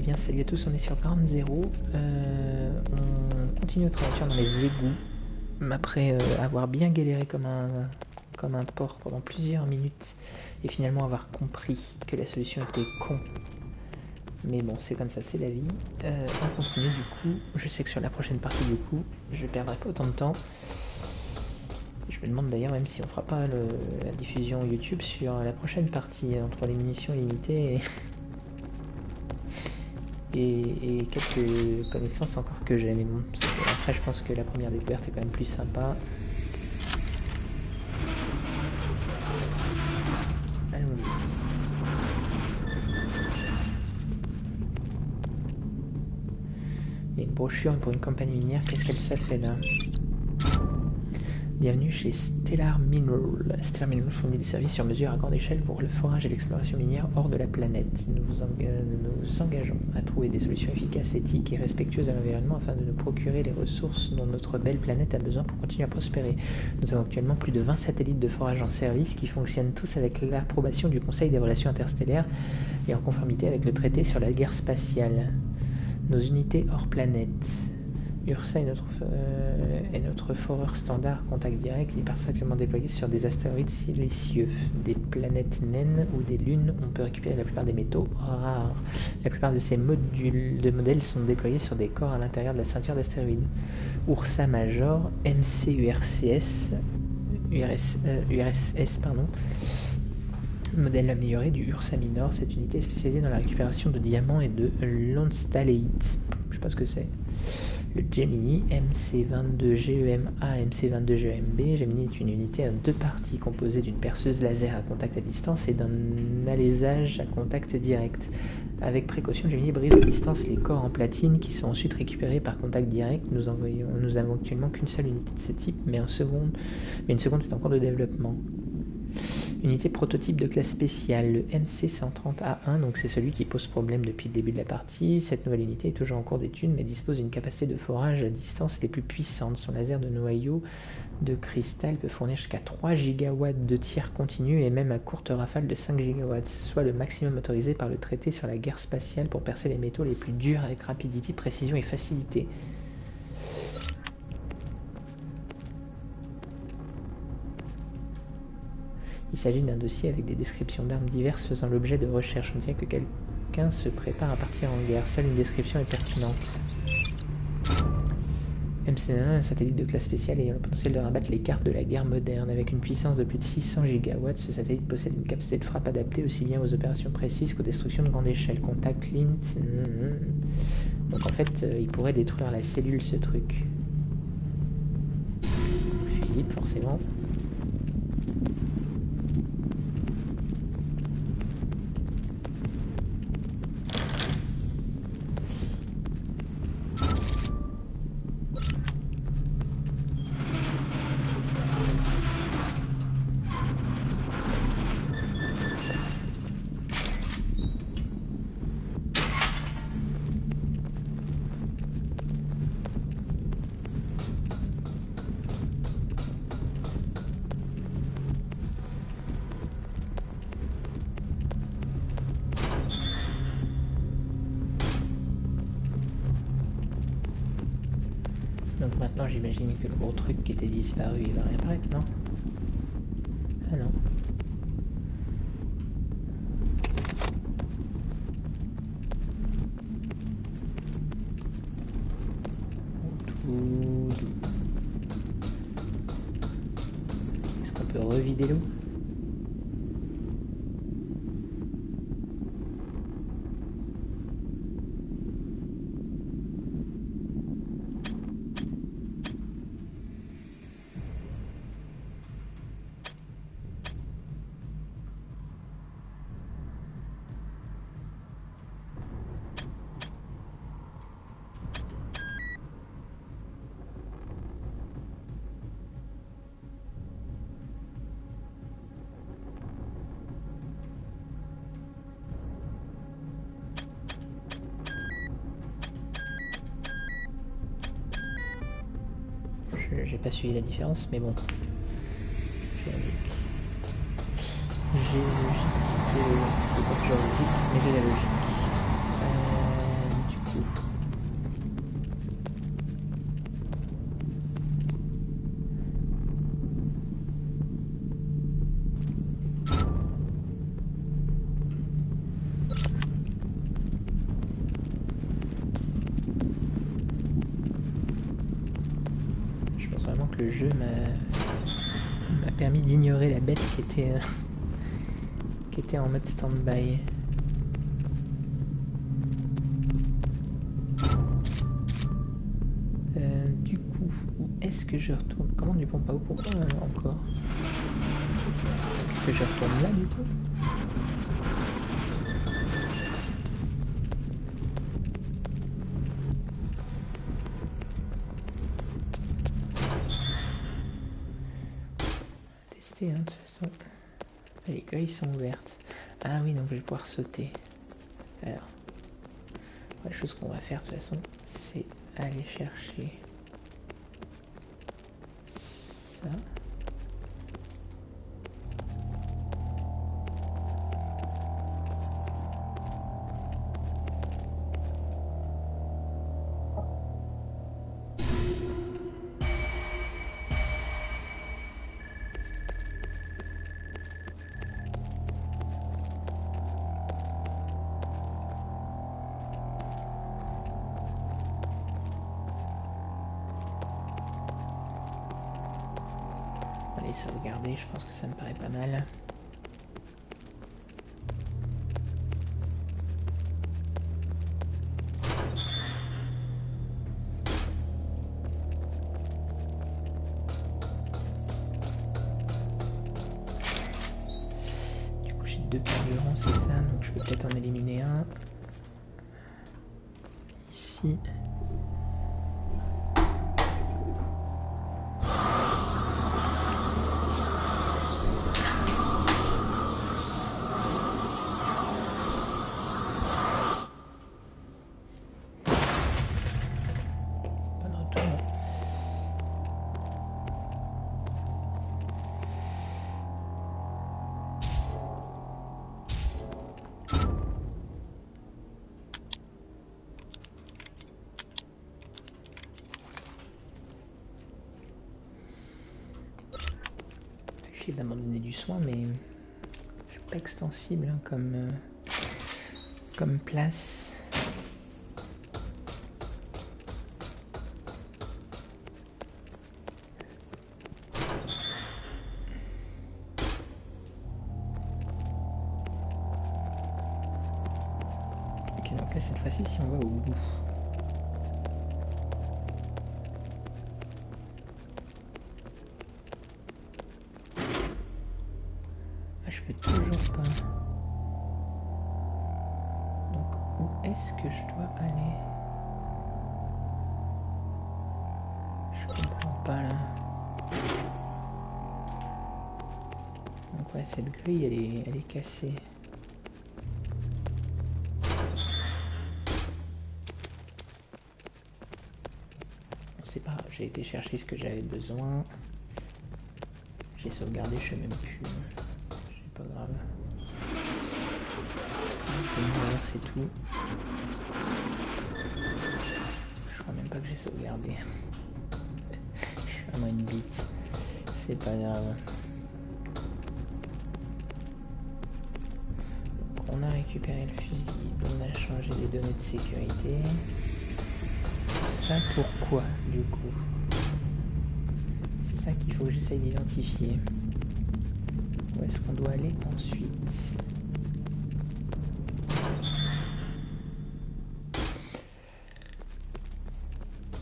bien, salut à tous, on est sur Ground 0. On continue notre aventure dans les égouts. Après avoir bien galéré comme un porc pendant plusieurs minutes et finalement avoir compris que la solution était con. Mais bon, c'est comme ça, c'est la vie. On continue du coup. Je sais que sur la prochaine partie du coup, je perdrai pas autant de temps. Je me demande d'ailleurs même si on fera pas la diffusion YouTube sur la prochaine partie entre les munitions limitées et quelques connaissances encore que j'ai. Mais bon, après je pense que la première découverte est quand même plus sympa. Allons-y. Il y a une brochure pour une compagnie minière, qu'est-ce qu'elle s'appelle là? Bienvenue chez Stellar Mineral. Stellar Mineral fournit des services sur mesure à grande échelle pour le forage et l'exploration minière hors de la planète. Nous nous engageons à trouver des solutions efficaces, éthiques et respectueuses à l'environnement afin de nous procurer les ressources dont notre belle planète a besoin pour continuer à prospérer. Nous avons actuellement plus de 20 satellites de forage en service qui fonctionnent tous avec l'approbation du Conseil des relations interstellaires et en conformité avec le traité sur la guerre spatiale. Nos unités hors planète. Ursa est notre foreur standard contact direct. Il est simplement déployé sur des astéroïdes silencieux, des planètes naines ou des lunes. On peut récupérer la plupart des métaux rares. La plupart de ces modèles sont déployés sur des corps à l'intérieur de la ceinture d'astéroïdes. Ursa Major, URSS, modèle amélioré du Ursa Minor. Cette unité est spécialisée dans la récupération de diamants et de longstallate. Je sais pas ce que c'est. Le Gemini MC22GEM-A et MC22GEM-B. Gemini est une unité à deux parties composée d'une perceuse laser à contact à distance et d'un alésage à contact direct. Avec précaution, Gemini brise à distance les corps en platine qui sont ensuite récupérés par contact direct. Nous avons actuellement qu'une seule unité de ce type, mais une seconde est en cours de développement. Unité prototype de classe spéciale, le MC130A1, donc c'est celui qui pose problème depuis le début de la partie. Cette nouvelle unité est toujours en cours d'étude, mais dispose d'une capacité de forage à distance les plus puissantes. Son laser de noyau de cristal peut fournir jusqu'à 3 gigawatts de tir continu et même à courte rafale de 5 gigawatts, soit le maximum autorisé par le traité sur la guerre spatiale pour percer les métaux les plus durs avec rapidité, précision et facilité. Il s'agit d'un dossier avec des descriptions d'armes diverses faisant l'objet de recherches. On dirait que quelqu'un se prépare à partir en guerre. Seule une description est pertinente. MC1, un satellite de classe spéciale ayant le potentiel de rabattre les cartes de la guerre moderne. Avec une puissance de plus de 600 gigawatts, ce satellite possède une capacité de frappe adaptée aussi bien aux opérations précises qu'aux destructions de grande échelle. Contact, lint. Donc en fait, il pourrait détruire la cellule, ce truc. Fusible, forcément. Donc maintenant j'imagine que le gros truc qui était disparu il va réapparaître, non? Ah non. Tout doux. Est-ce qu'on peut revider l'eau? J'ai pas suivi la différence, mais bon. J'ai la logique. C'est pas toujours logique, mais j'ai la logique. que le jeu m'a permis d'ignorer la bête qui était en mode stand-by. Du coup, où est-ce que je retourne? Comment du pompe à eau? Pourquoi encore? Est-ce que je retourne là du coup? Tester hein, de toute façon. Les grilles sont ouvertes. Ah oui, donc je vais pouvoir sauter. Alors, la chose qu'on va faire de toute façon, c'est aller chercher ça. Allez, sauvegarder, je pense que ça me paraît pas mal. Du coup, j'ai 2 carburants, c'est ça, donc je peux peut-être en éliminer un. Ici. D'abandonner du soin, mais je suis pas extensible hein, comme place. Ok, donc là cette fois-ci, si on va au bout. Je peux toujours pas. Donc où est-ce que je dois aller? Je comprends pas là. Donc ouais, cette grille elle est cassée. Bon, c'est pas grave, j'ai été chercher ce que j'avais besoin. J'ai sauvegardé, je sais même plus. Pas grave. Je vais mourir, c'est tout. Je crois même pas que j'ai sauvegardé. Je suis vraiment une bite. C'est pas grave. Donc, on a récupéré le fusil. On a changé les données de sécurité. Tout ça pourquoi du coup? C'est ça qu'il faut que j'essaye d'identifier. Où est-ce qu'on doit aller ensuite?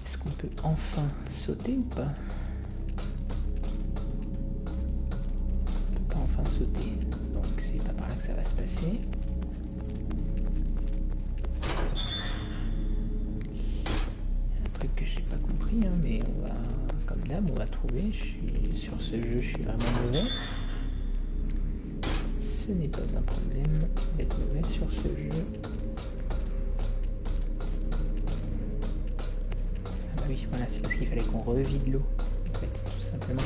Est-ce qu'on peut enfin sauter ou pas? On peut pas enfin sauter, donc c'est pas par là que ça va se passer. Un truc que j'ai pas compris, hein, mais on va, comme d'hab, on va trouver. Sur ce jeu, je suis vraiment mauvais. Ce n'est pas un problème d'être mauvais sur ce jeu. Ah bah oui, voilà, c'est parce qu'il fallait qu'on revide l'eau, en fait, tout simplement.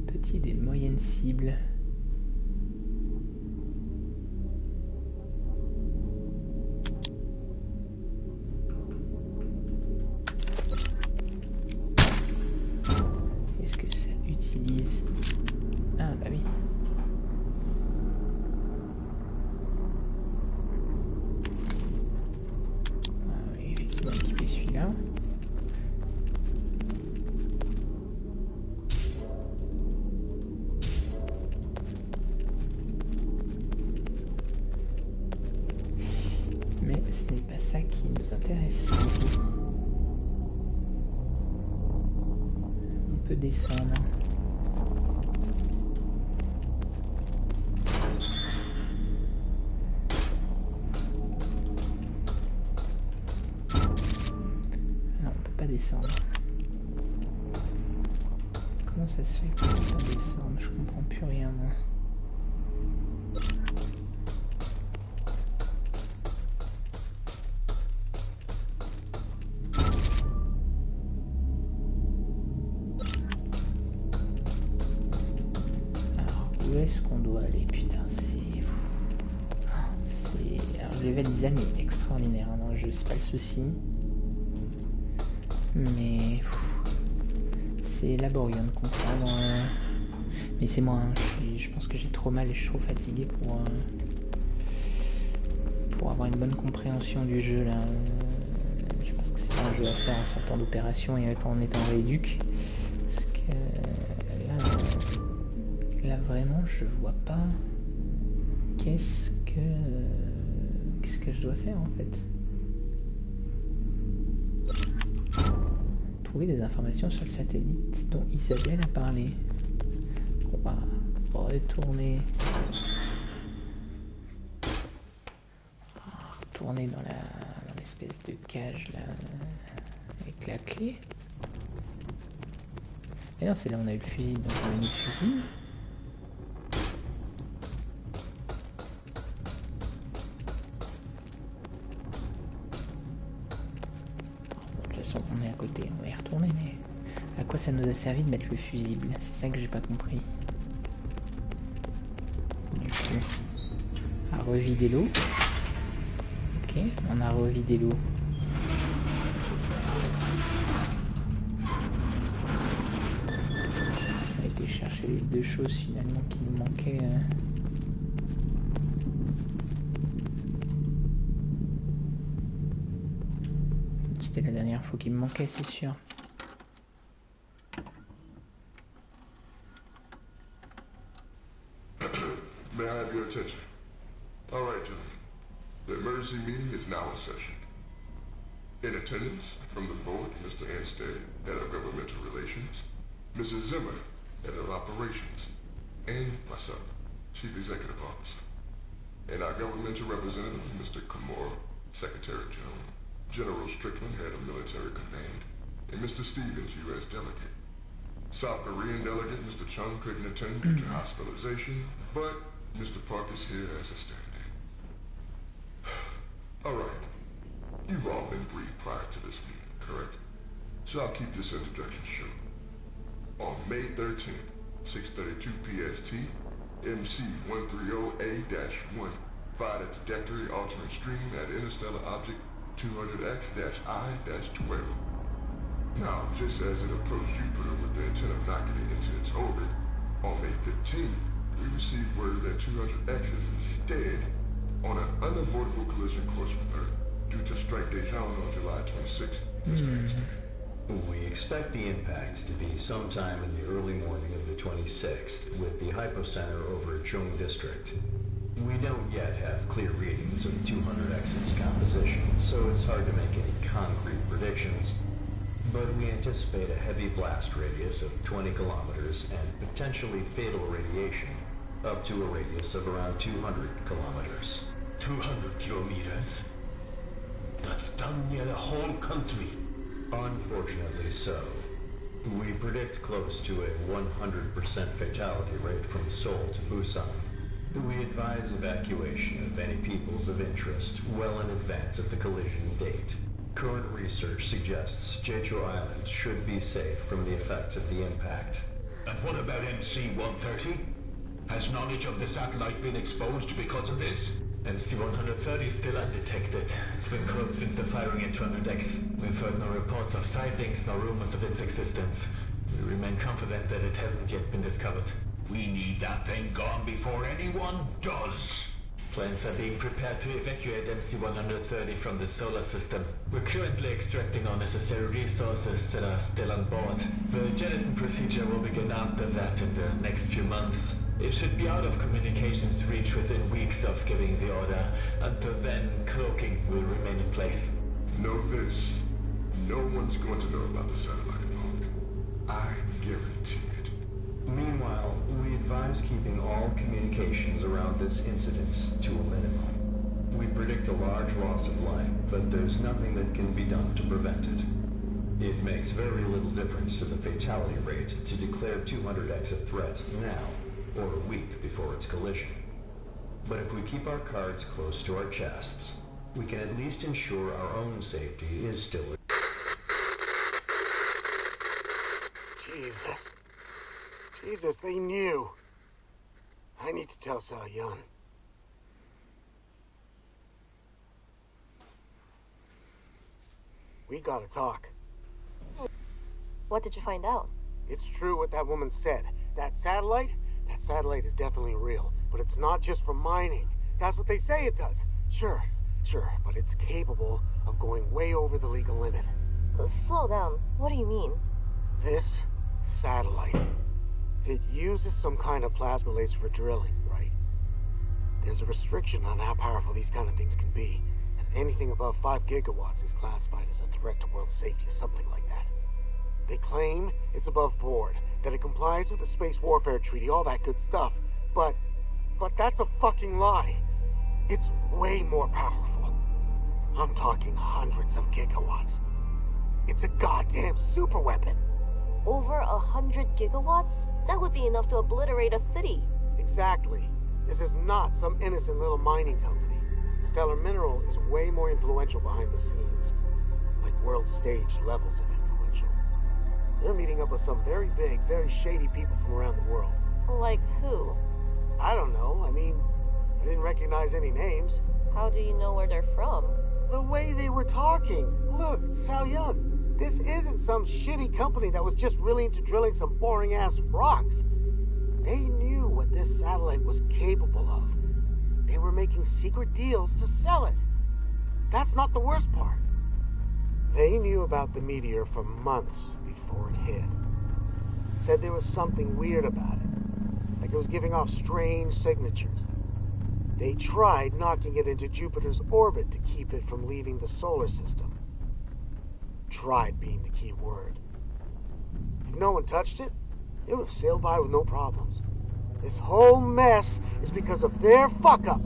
Petites et moyennes cibles. Qu'est-ce que c'est? utilise... Ah bah oui. Ah oui, effectivement, équiper celui-là. Mais ce n'est pas ça qui nous intéresse. On peut descendre. Non, on peut pas descendre. Comment ça se fait qu'on peut pas descendre? Je comprends plus rien, moi. Où est-ce qu'on doit aller? Putain, c'est... Alors, le level design est extraordinaire hein, dans le jeu, c'est pas le souci. Mais... c'est laborieux de comprendre. Mais c'est moi, hein, je pense que j'ai trop mal et je suis trop fatigué pour avoir une bonne compréhension du jeu, là. Je pense que c'est pas un jeu à faire en sortant d'opération et en étant rééduque. Parce que... Là vraiment je vois pas qu'est-ce que je dois faire en fait. Trouver des informations sur le satellite dont Isabelle a parlé. On va retourner dans l'espèce de cage là avec la clé. Et non, c'est là où on a eu le fusible, donc on a mis le fusible. On est à côté, on va y retourner, mais à quoi ça nous a servi de mettre le fusible? C'est ça que j'ai pas compris. Du coup, à revider l'eau. Ok, on a revidé l'eau. On a été chercher les deux choses finalement qui nous manquaient. C'était la dernière fois qu'il me manquait, c'est sûr. May I have your attention? All right, gentlemen. The emergency meeting is now in session. In attendance from the board, Mr. Anstead, head of governmental relations, Mrs. Zimmer, head of operations, and myself, chief executive officer. And our governmental representative, Mr. Kimura, secretary general. General Strickland, head of military command, and Mr. Stevens, U.S. delegate. South Korean delegate Mr. Chung couldn't attend due to hospitalization, but Mr. Park is here as a stand-in. All right. You've all been briefed prior to this meeting, correct? So I'll keep this introduction short. On May 13th, 6:32 PST, MC-130A-1 fired a trajectory altering stream at interstellar object 200X-I-12. Now, just as it approached Jupiter with the intent of knocking it into its orbit, on May 15th, we received word that 200X is instead on an unavoidable collision course with Earth due to strike déjà on July 26th. We expect the impact to be sometime in the early morning of the 26th, with the hypocenter over Chung District. We don't yet have clear readings of 200X's composition, so it's hard to make any concrete predictions. But we anticipate a heavy blast radius of 20 kilometers and potentially fatal radiation up to a radius of around 200 kilometers. 200 kilometers? That's damn near the whole country. Unfortunately so. We predict close to a 100% fatality rate from Seoul to Busan. We advise evacuation of any peoples of interest well in advance of the collision date. Current research suggests Jeju Island should be safe from the effects of the impact. And what about MC-130? Has knowledge of the satellite been exposed because of this? MC-130 is still undetected. It's been closed since the firing at 200X. We've heard no reports of sightings nor rumors of its existence. We remain confident that it hasn't yet been discovered. We need that thing gone before anyone does. Plans are being prepared to evacuate MC-130 from the solar system. We're currently extracting all necessary resources that are still on board. The jettison procedure will begin after that in the next few months. It should be out of communications reach within weeks of giving the order. Until then, cloaking will remain in place. Know this. No one's going to know about the satellite involved. I guarantee it. Meanwhile, we advise keeping all communications around this incident to a minimum. We predict a large loss of life, but there's nothing that can be done to prevent it. It makes very little difference to the fatality rate to declare 200X a threat now, or a week before its collision. But if we keep our cards close to our chests, we can at least ensure our own safety is still... Jesus, they knew. I need to tell Seo-Yeon. We gotta talk. What did you find out? It's true what that woman said. That satellite is definitely real. But it's not just for mining. That's what they say it does. Sure, but it's capable of going way over the legal limit. Slow down. What do you mean? This satellite, it uses some kind of plasma laser for drilling, right? There's a restriction on how powerful these kind of things can be, and anything above 5 gigawatts is classified as a threat to world safety or something like that. They claim it's above board, that it complies with the Space Warfare Treaty, all that good stuff, but that's a fucking lie. It's way more powerful. I'm talking hundreds of gigawatts. It's a goddamn superweapon. Over 100 gigawatts? That would be enough to obliterate a city. Exactly. This is not some innocent little mining company. Stellar Mineral is way more influential behind the scenes. Like world stage levels of influential. They're meeting up with some very big, very shady people from around the world. Like who? I don't know. I mean, I didn't recognize any names. How do you know where they're from? The way they were talking. Look, Seo-Yeon, this isn't some shitty company that was just really into drilling some boring-ass rocks. They knew what this satellite was capable of. They were making secret deals to sell it. That's not the worst part. They knew about the meteor for months before it hit. Said there was something weird about it. Like it was giving off strange signatures. They tried knocking it into Jupiter's orbit to keep it from leaving the solar system. Tried being the key word. If no one touched it, it would have sailed by with no problems. This whole mess is because of their fuck-up.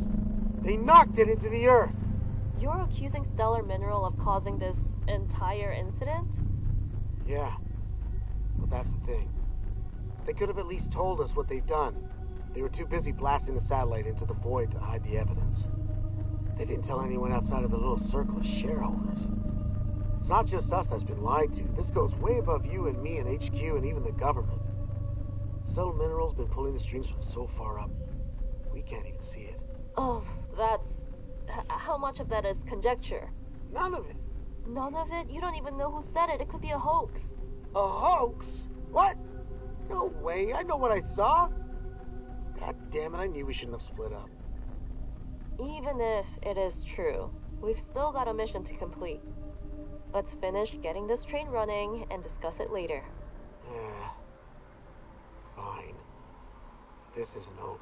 They knocked it into the Earth. You're accusing Stellar Mineral of causing this entire incident? Yeah, but that's the thing. They could have at least told us what they've done. They were too busy blasting the satellite into the void to hide the evidence. They didn't tell anyone outside of the little circle of shareholders. It's not just us that's been lied to. This goes way above you and me and HQ and even the government. Stellar Mineral's been pulling the strings from so far up, we can't even see it. Oh, that's... How much of that is conjecture? None of it. None of it? You don't even know who said it. It could be a hoax. A hoax? What? No way. I know what I saw. God damn it, I knew we shouldn't have split up. Even if it is true, we've still got a mission to complete. Let's finish getting this train running and discuss it later. Yeah. Fine. This isn't over.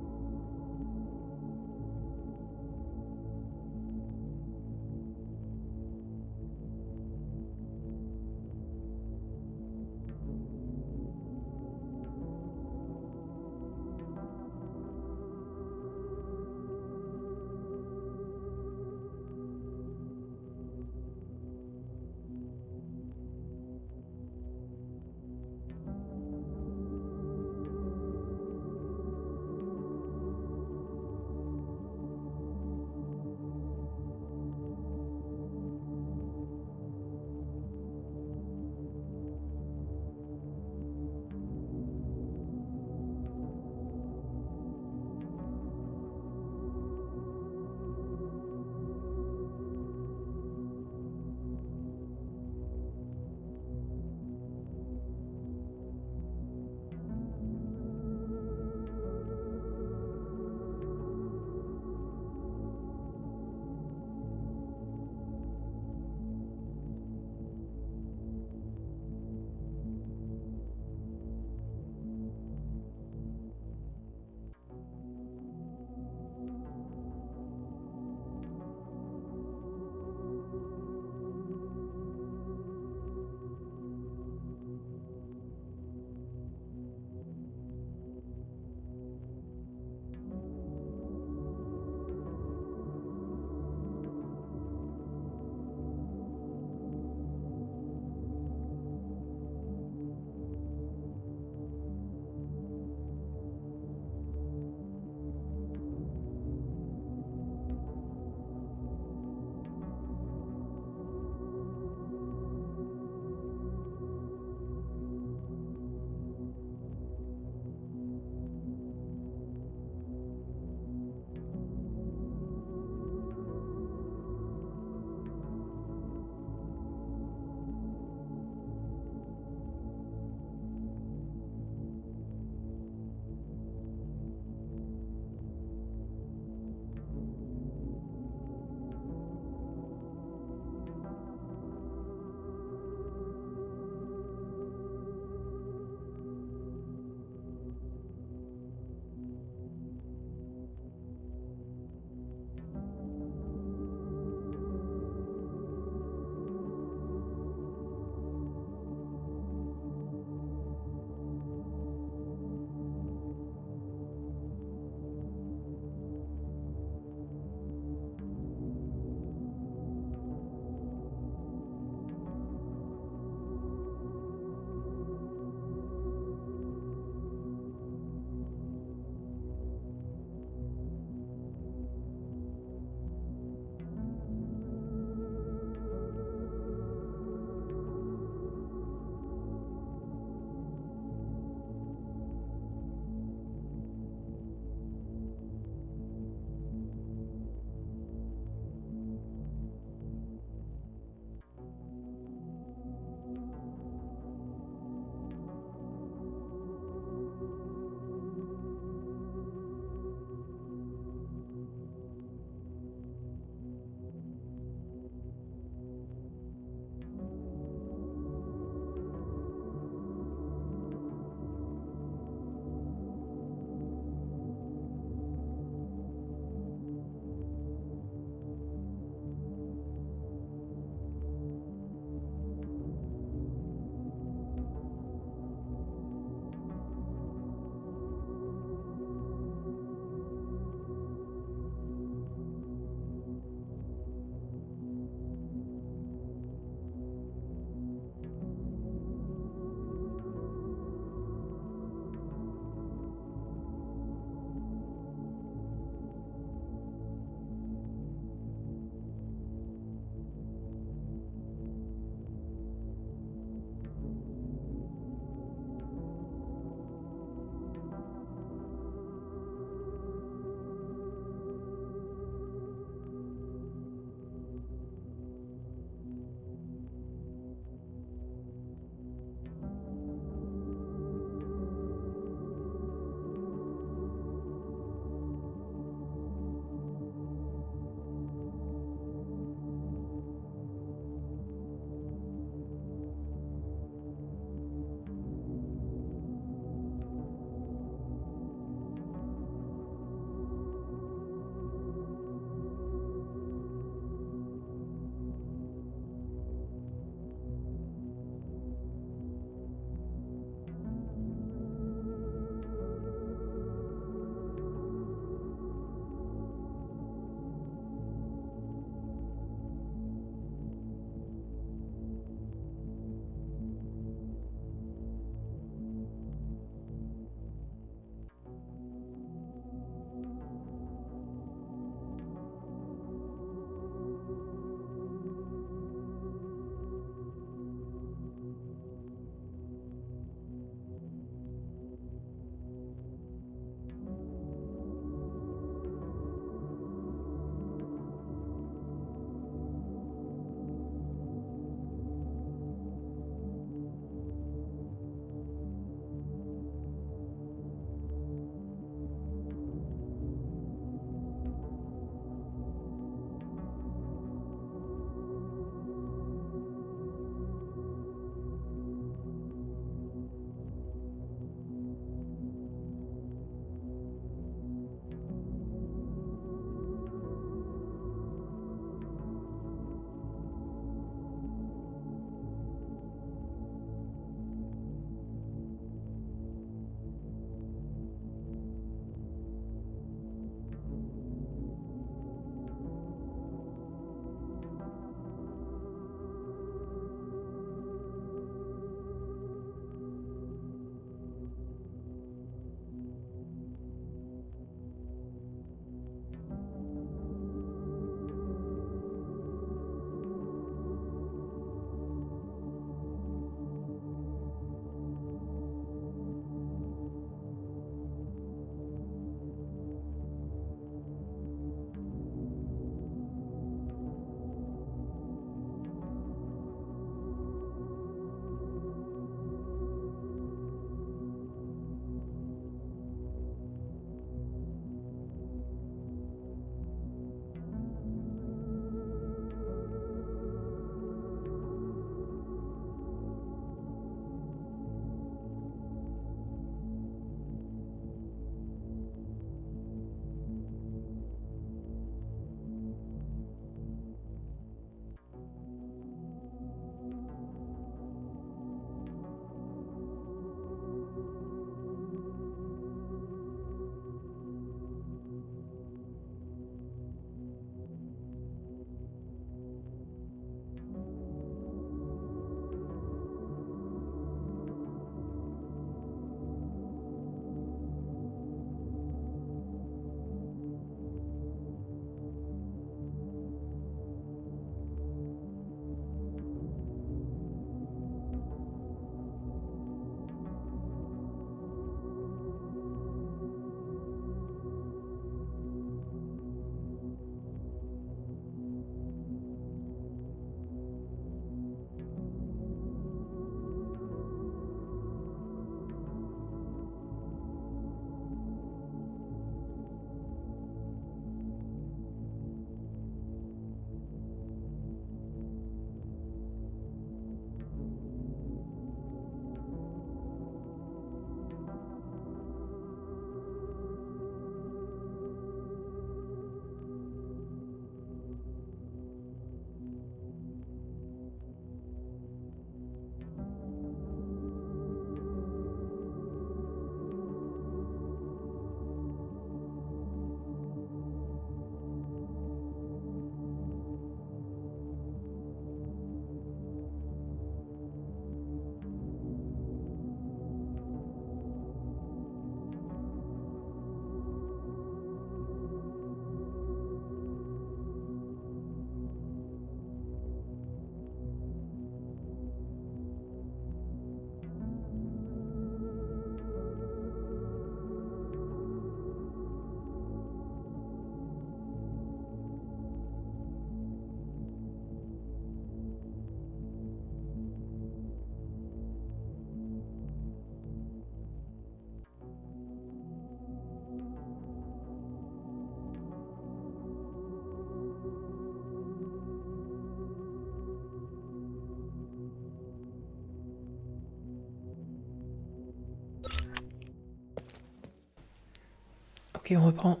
Ok, on reprend.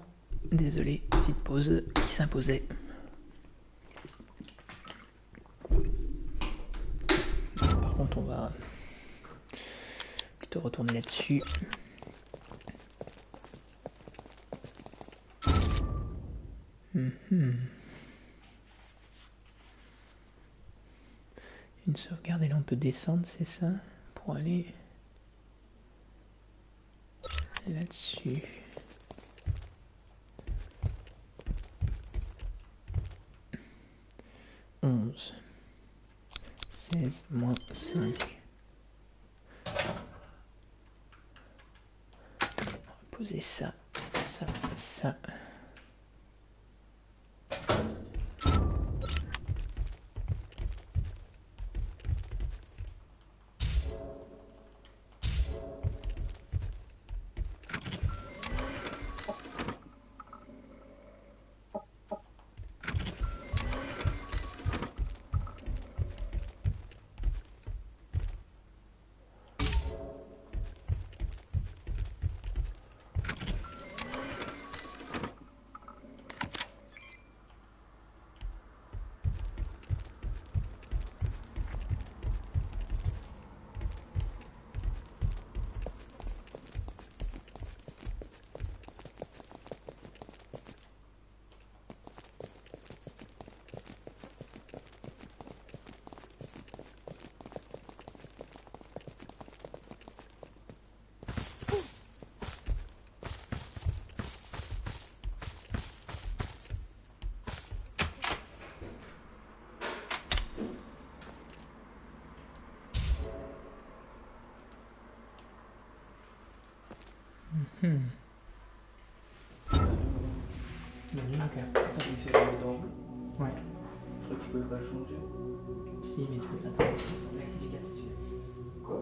Désolé, petite pause qui s'imposait. Par contre, on va plutôt retourner là-dessus. Une sauvegarde et là on peut descendre, c'est ça? Pour aller là-dessus. -16 moins 5. On va poser ça, ça, ça. Ouais. Je crois que tu pouvais pas le changer. Si, mais tu peux pas t'arrêter sans rectificatif si tu veux. Quoi?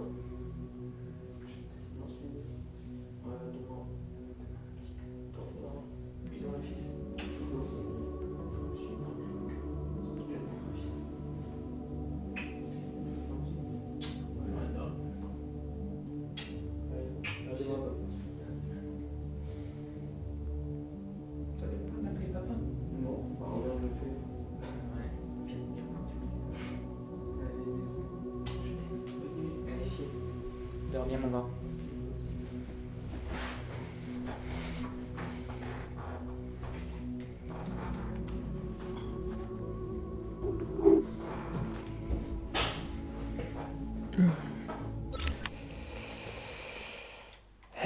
Devant. Puis dans le fils. Ça fait pas m'appeler papa? Non, bah regarde le fait. Ouais, viens de dire quand tu veux. Allez, fille. Dors bien, mon gars.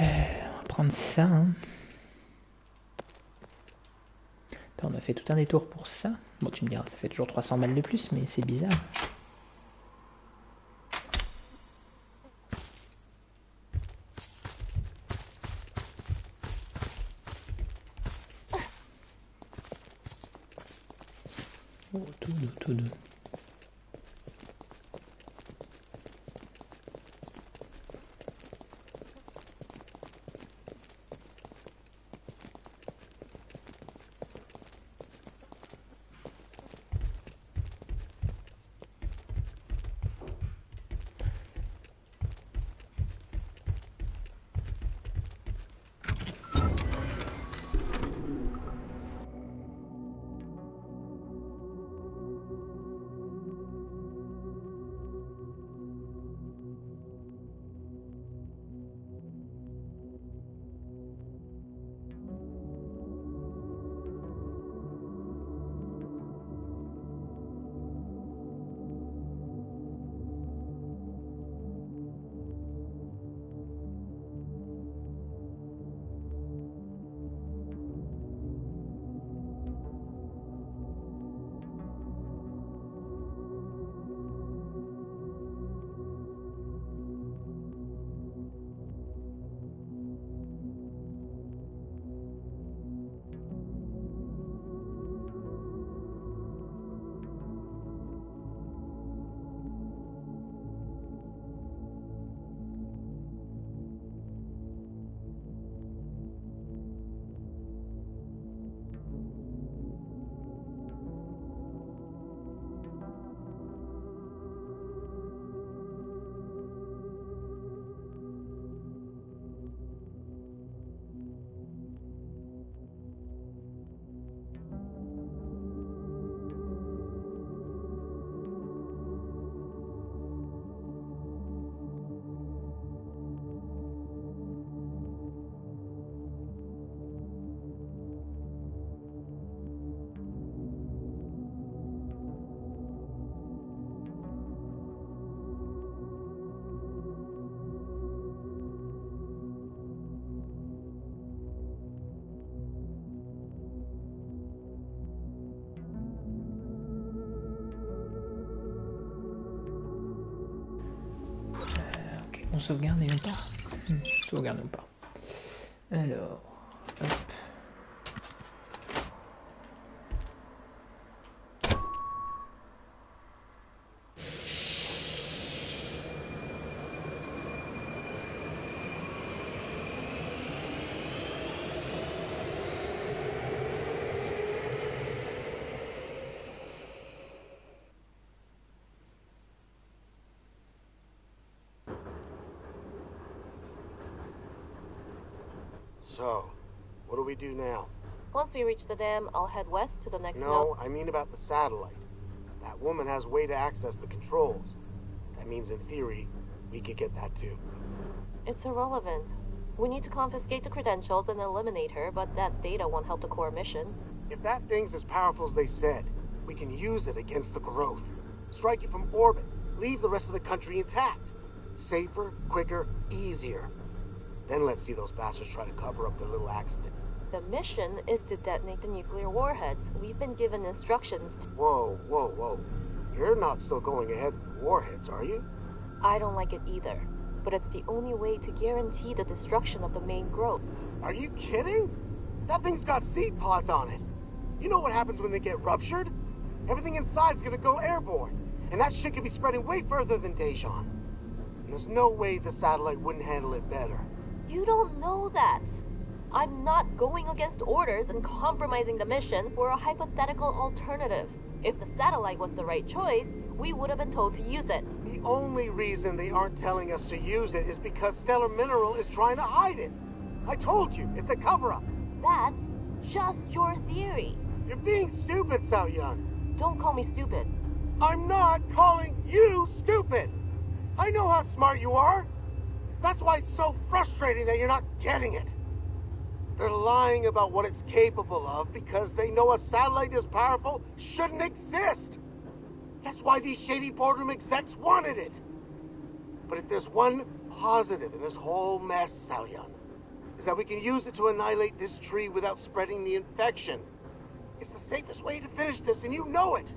On va prendre ça. Hein. Attends, on a fait tout un détour pour ça. Bon, tu me diras, ça fait toujours 300 balles de plus, mais c'est bizarre. Oh, tout doux, tout doux. On sauvegarde et on part. Sauvegarde ou pas. Alors, hop. So, what do we do now? Once we reach the dam, I'll head west to the next node. No, I mean about the satellite. That woman has a way to access the controls. That means, in theory, we could get that too. It's irrelevant. We need to confiscate the credentials and eliminate her, but that data won't help the core mission. If that thing's as powerful as they said, we can use it against the growth. Strike it from orbit. Leave the rest of the country intact. Safer, quicker, easier. Then let's see those bastards try to cover up their little accident. The mission is to detonate the nuclear warheads. We've been given instructions to... Whoa, whoa, whoa. You're not still going ahead with warheads, are you? I don't like it either, but it's the only way to guarantee the destruction of the main growth. Are you kidding? That thing's got seed pods on it. You know what happens when they get ruptured? Everything inside's gonna go airborne. And that shit could be spreading way further than Dejan. And there's no way the satellite wouldn't handle it better. You don't know that. I'm not going against orders and compromising the mission for a hypothetical alternative. If the satellite was the right choice, we would have been told to use it. The only reason they aren't telling us to use it is because Stellar Mineral is trying to hide it. I told you, it's a cover-up. That's just your theory. You're being stupid, Seo-Yeon. Don't call me stupid. I'm not calling you stupid. I know how smart you are. That's why it's so frustrating that you're not getting it. They're lying about what it's capable of because they know a satellite this powerful shouldn't exist. That's why these shady boardroom execs wanted it. But if there's one positive in this whole mess, Seo-Yeon, is that we can use it to annihilate this tree without spreading the infection. It's the safest way to finish this, and you know it.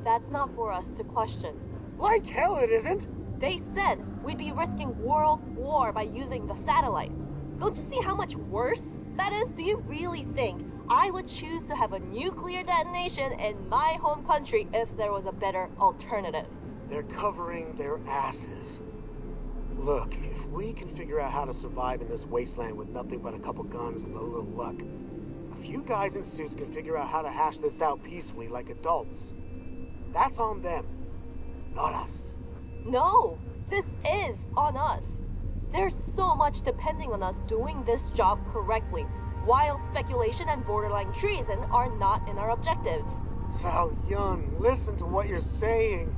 That's not for us to question. Like hell it isn't. They said we'd be risking world war by using the satellite. Don't you see how much worse that is? Do you really think I would choose to have a nuclear detonation in my home country if there was a better alternative? They're covering their asses. Look, if we can figure out how to survive in this wasteland with nothing but a couple guns and a little luck, a few guys in suits can figure out how to hash this out peacefully like adults. That's on them, not us. No, this is on us. There's so much depending on us doing this job correctly. Wild speculation and borderline treason are not in our objectives. Seo-Yeon, listen to what you're saying.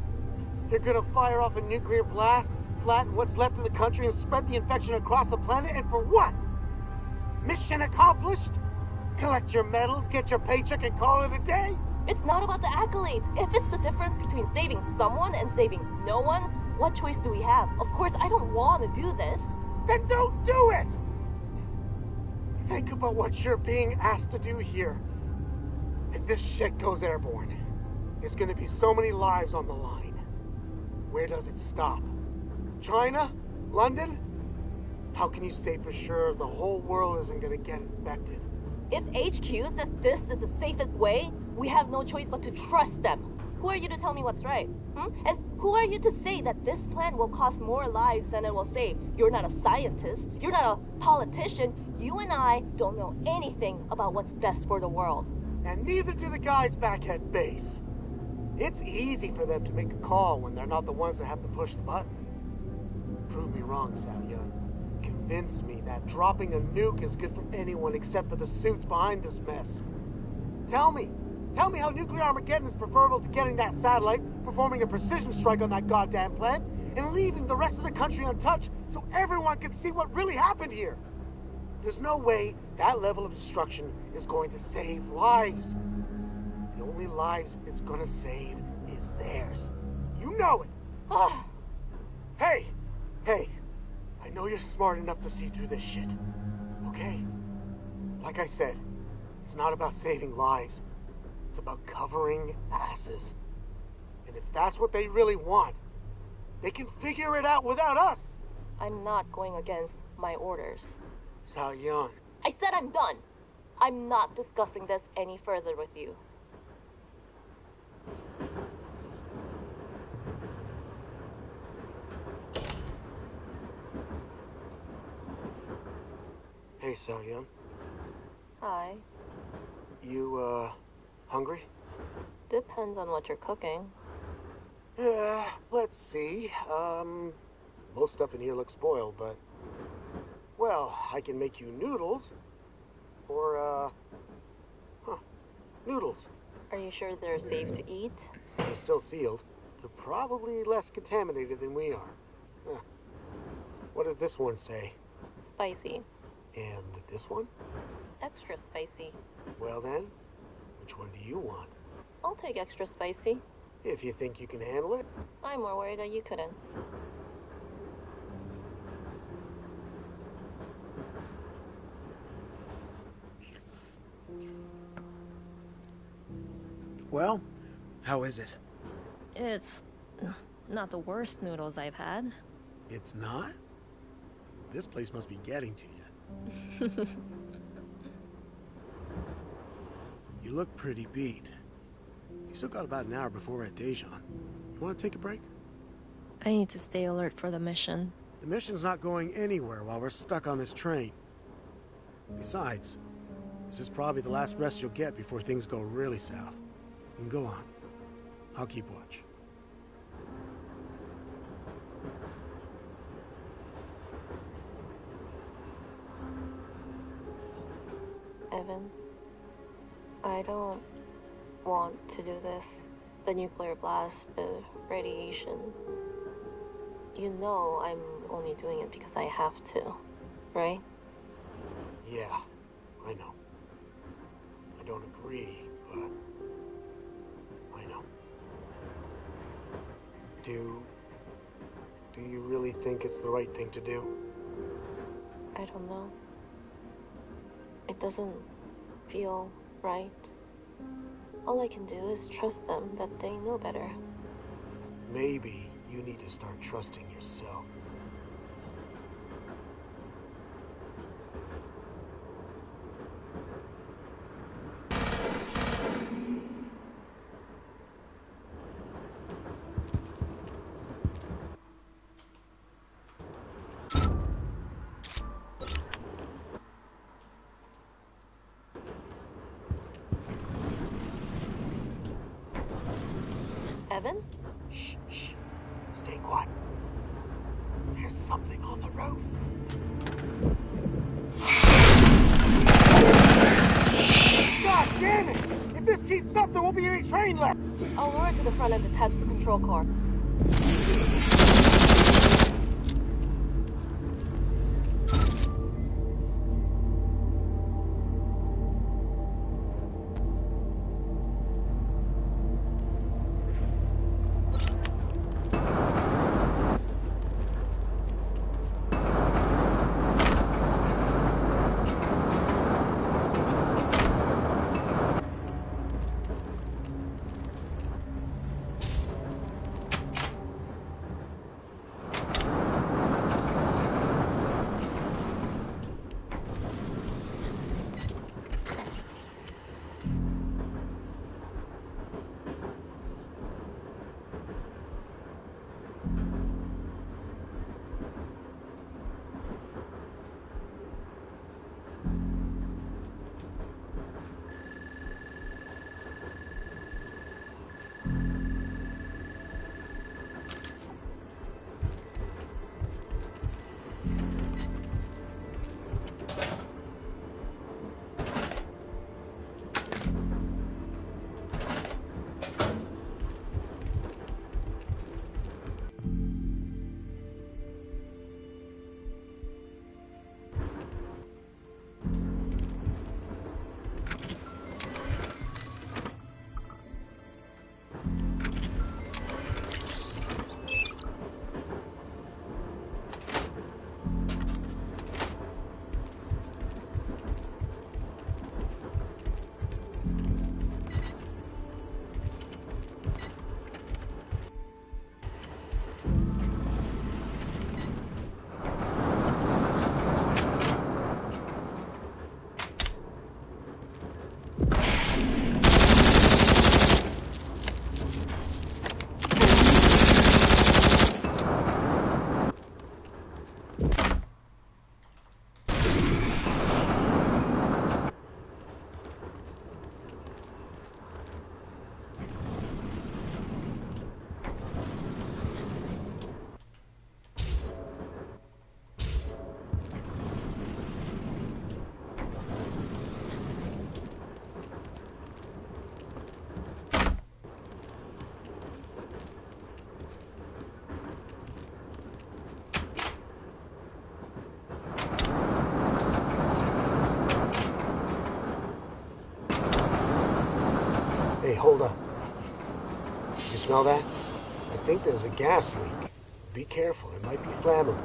You're gonna fire off a nuclear blast, flatten what's left of the country, and spread the infection across the planet, and for what? Mission accomplished? Collect your medals, get your paycheck, and call it a day? It's not about the accolades. If it's the difference between saving someone and saving no one, what choice do we have? Of course, I don't want to do this. Then don't do it! Think about what you're being asked to do here. If this shit goes airborne, there's gonna be so many lives on the line. Where does it stop? China? London? How can you say for sure the whole world isn't gonna get infected? If HQ says this is the safest way, we have no choice but to trust them. Who are you to tell me what's right? And who are you to say that this plan will cost more lives than it will save? You're not a scientist. You're not a politician. You and I don't know anything about what's best for the world. And neither do the guys back at base. It's easy for them to make a call when they're not the ones that have to push the button. Prove me wrong, Seo-Yeon. Convince me that dropping a nuke is good for anyone except for the suits behind this mess. Tell me how nuclear Armageddon is preferable to getting that satellite, performing a precision strike on that goddamn plant, and leaving the rest of the country untouched so everyone can see what really happened here. There's no way that level of destruction is going to save lives. The only lives it's gonna save is theirs. You know it. Hey, I know you're smart enough to see through this shit, okay? Like I said, it's not about saving lives. It's about covering asses. And if that's what they really want, they can figure it out without us. I'm not going against my orders. Seo-Yeon. I said I'm done. I'm not discussing this any further with you. Hey, Seo-Yeon. Hi. You, hungry? Depends on what you're cooking. Let's see. Most stuff in here looks spoiled, but... Well, I can make you noodles. Or, noodles. Are you sure they're safe to eat? They're still sealed. They're probably less contaminated than we are. What does this one say? Spicy. And this one? Extra spicy. Well then, which one do you want? I'll take extra spicy. If you think you can handle it. I'm more worried that you couldn't. Well, how is it? It's not the worst noodles I've had. It's not? This place must be getting to you. You look pretty beat. You still got about an hour before we're at Daejeon. You want to take a break? I need to stay alert for the mission. The mission's not going anywhere while we're stuck on this train. Besides, this is probably the last rest you'll get before things go really south. You can go on. I'll keep watch. Evan, I don't want to do this. The nuclear blast, the radiation. You know I'm only doing it because I have to, right? Yeah, I know. I don't agree, but... I know. Do you really think it's the right thing to do? I don't know. It doesn't feel right. All I can do is trust them that they know better. Maybe you need to start trusting yourself. Evan? Shh, shh. Stay quiet. There's something on the roof. God damn it! If this keeps up, there won't be any train left! I'll lure it to the front and detach the control core. Hey, hold up. You smell that? I think there's a gas leak. Be careful, it might be flammable.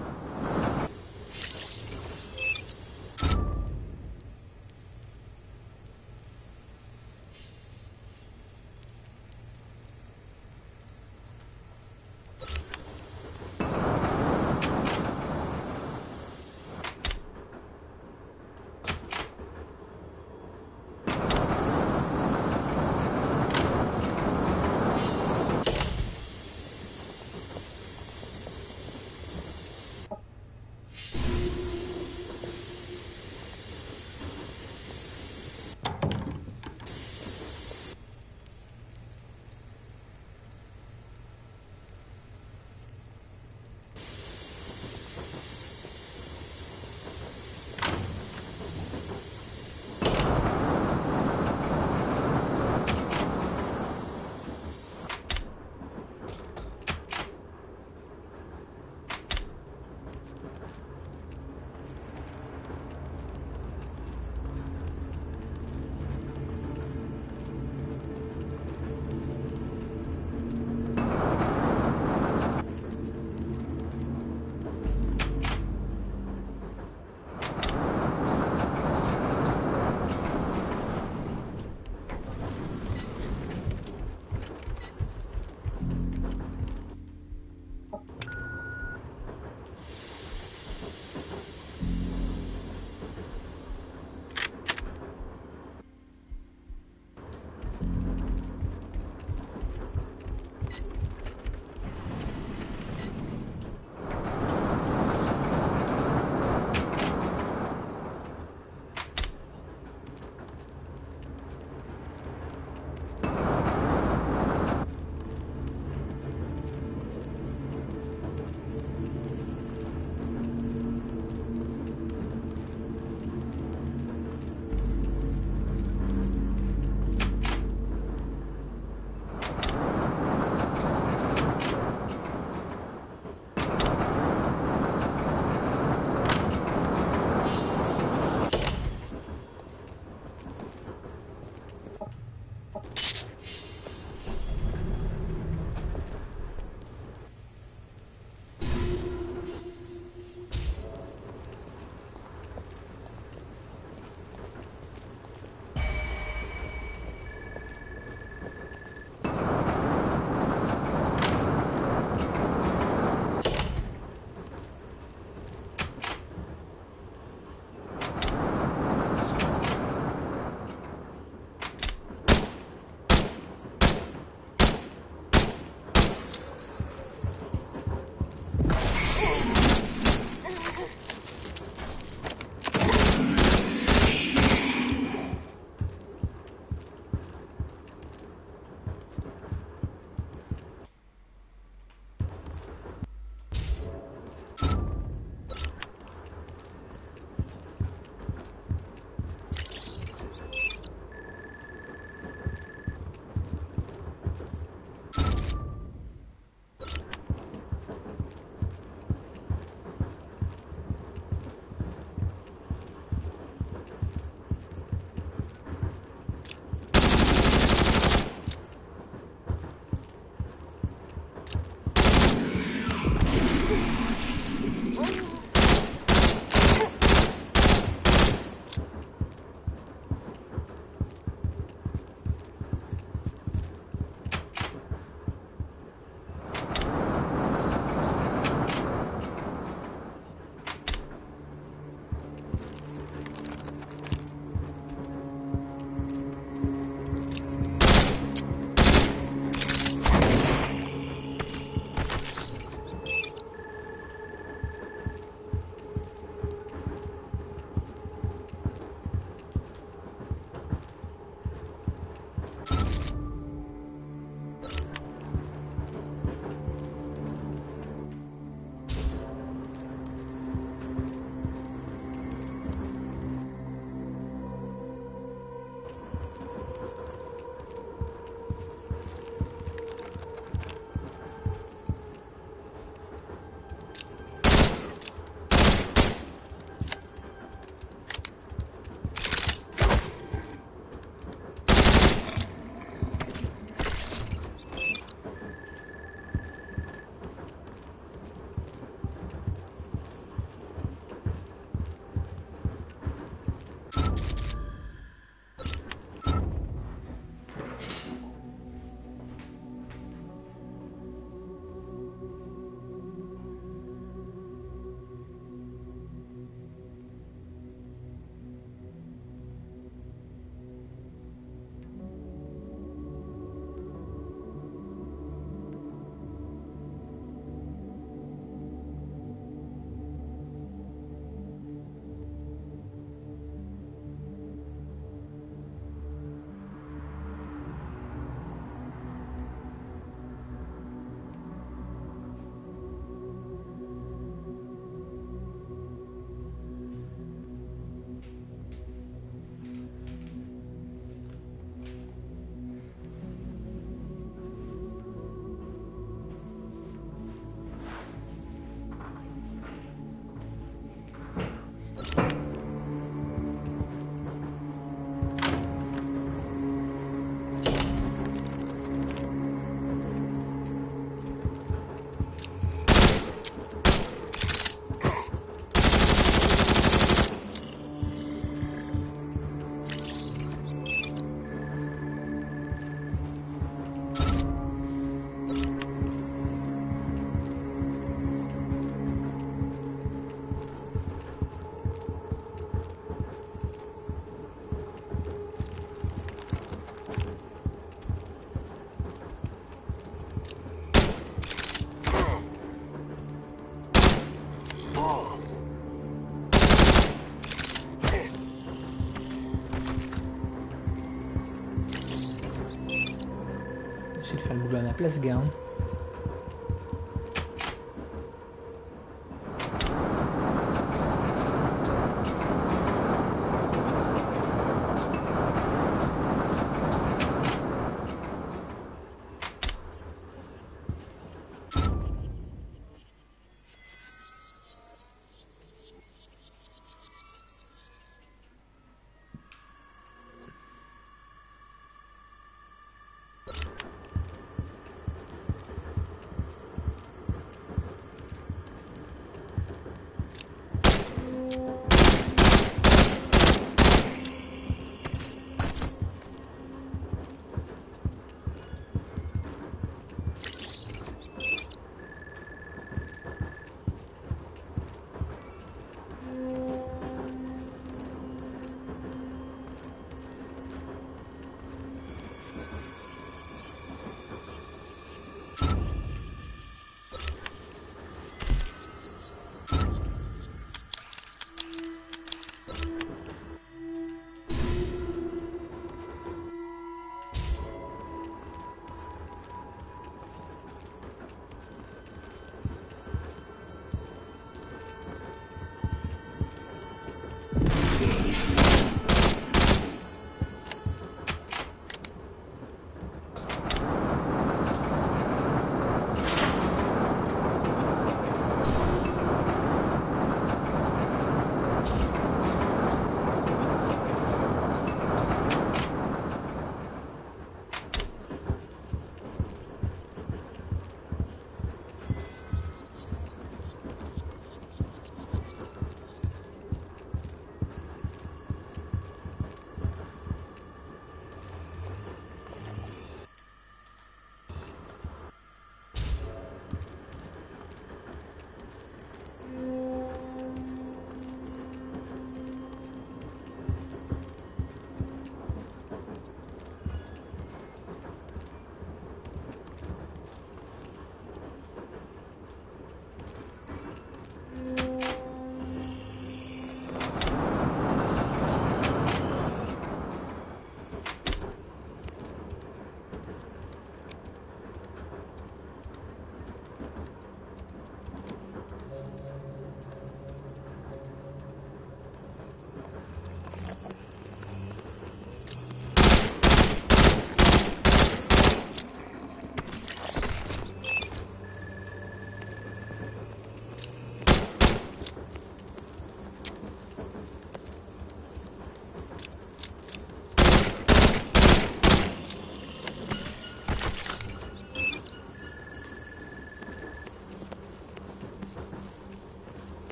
boulot à ma place, gars. Hein.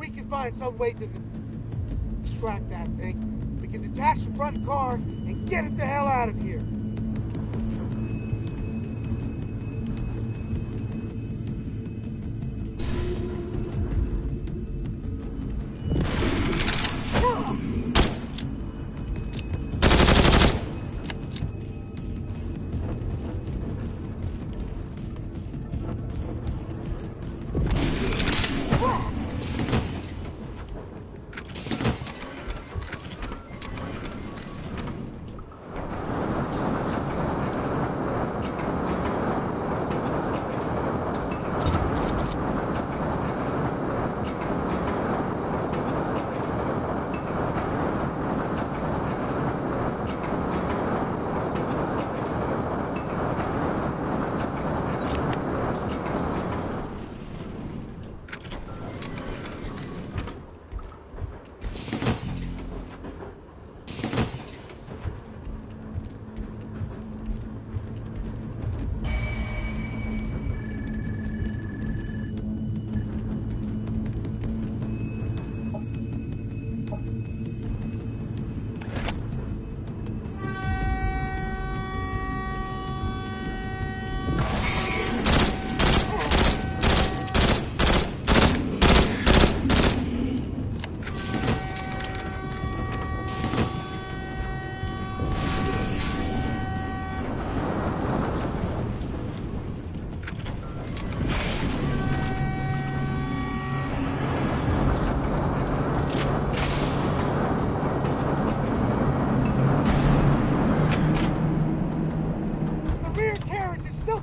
we can find some way to distract that thing, we can detach the front car and get it the hell out of here.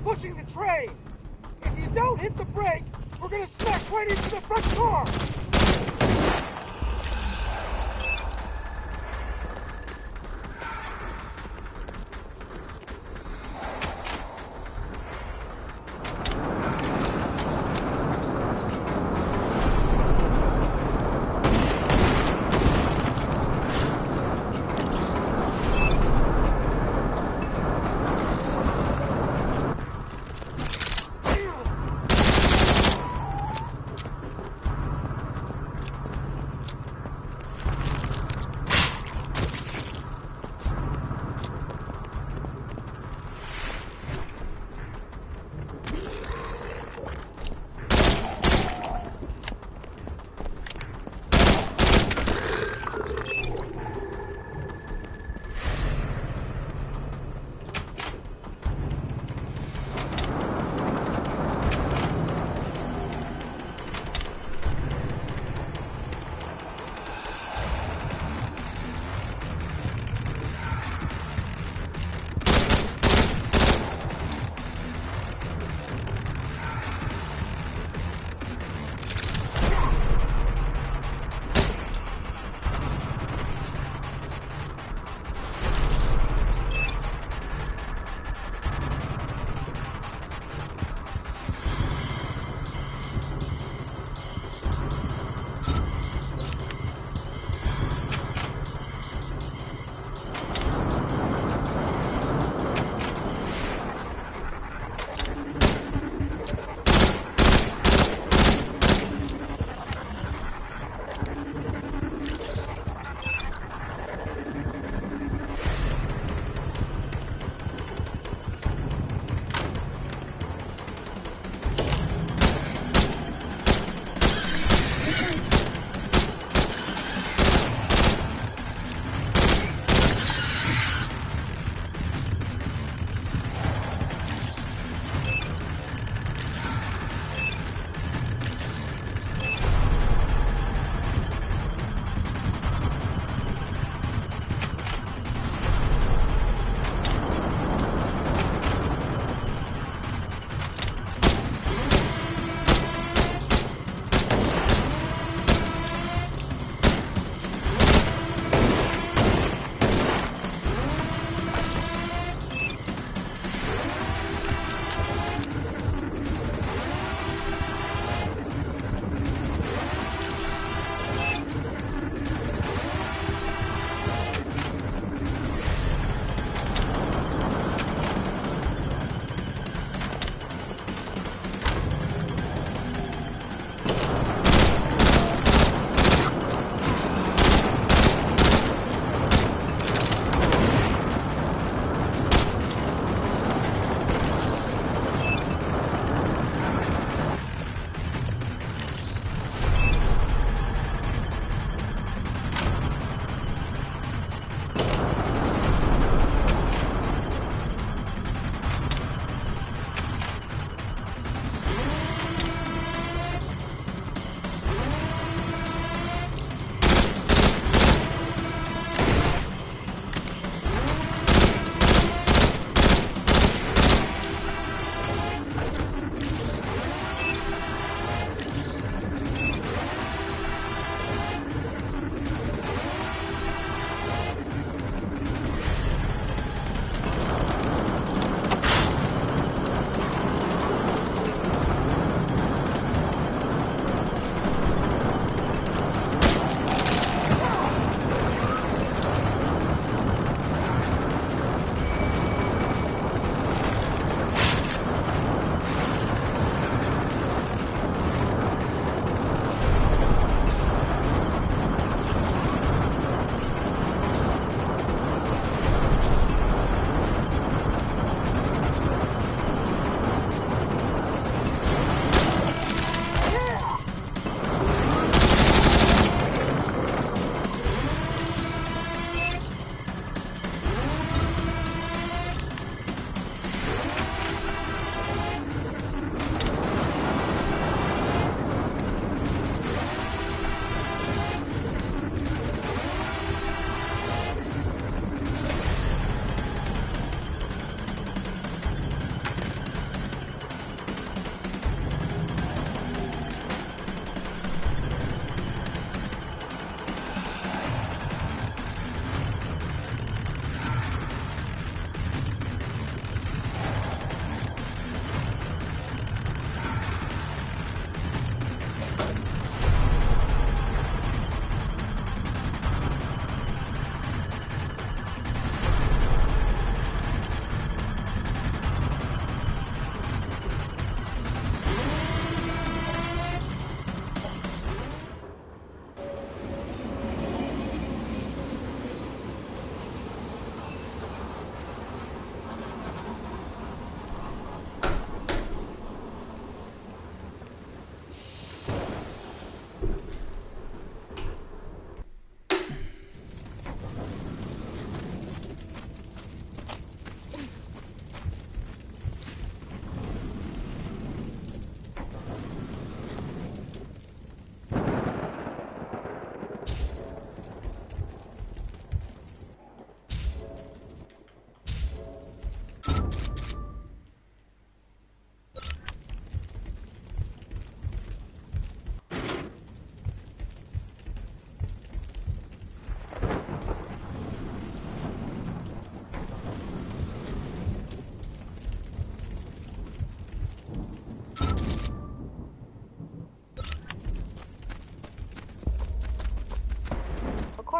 Pushing the train. If you don't hit the brake, we're gonna smack right into the front car.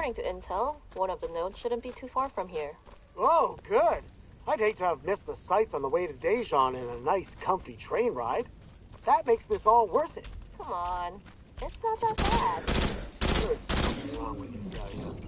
According to Intel, one of the nodes shouldn't be too far from here. Oh, good. I'd hate to have missed the sights on the way to Daejeon in a nice, comfy train ride. That makes this all worth it. Come on. It's not that bad. There is something wrong with you, Seo-Yeon.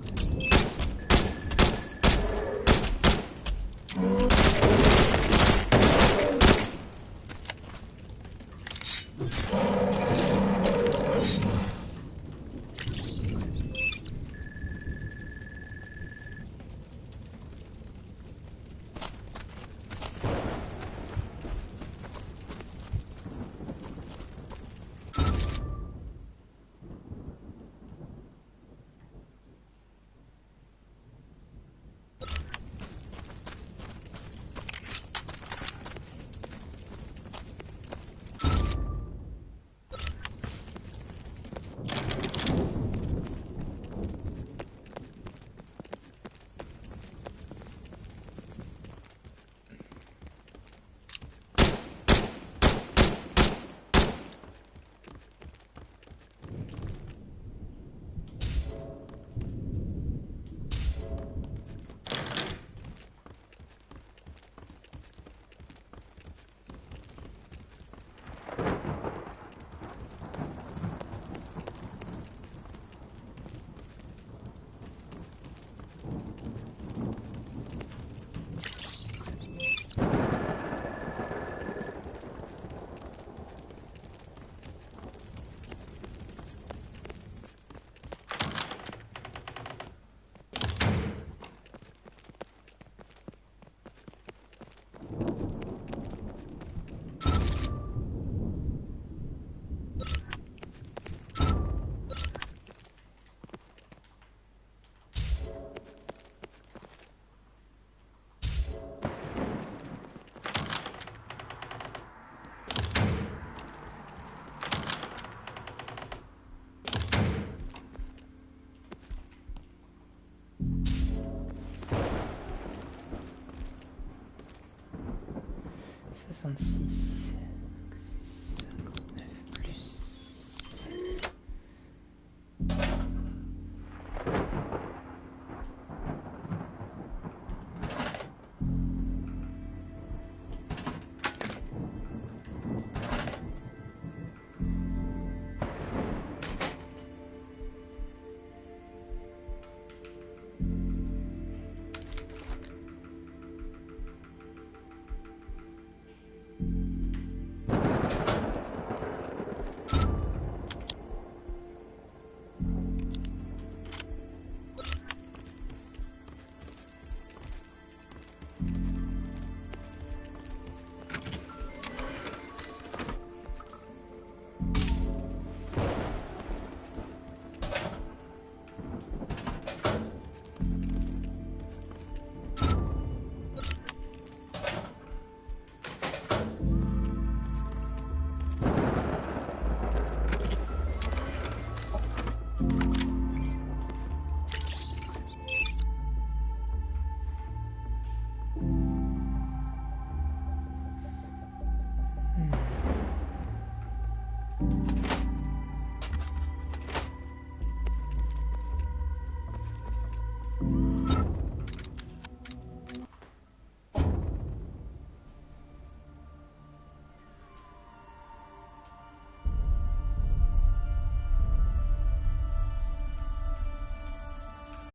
Six.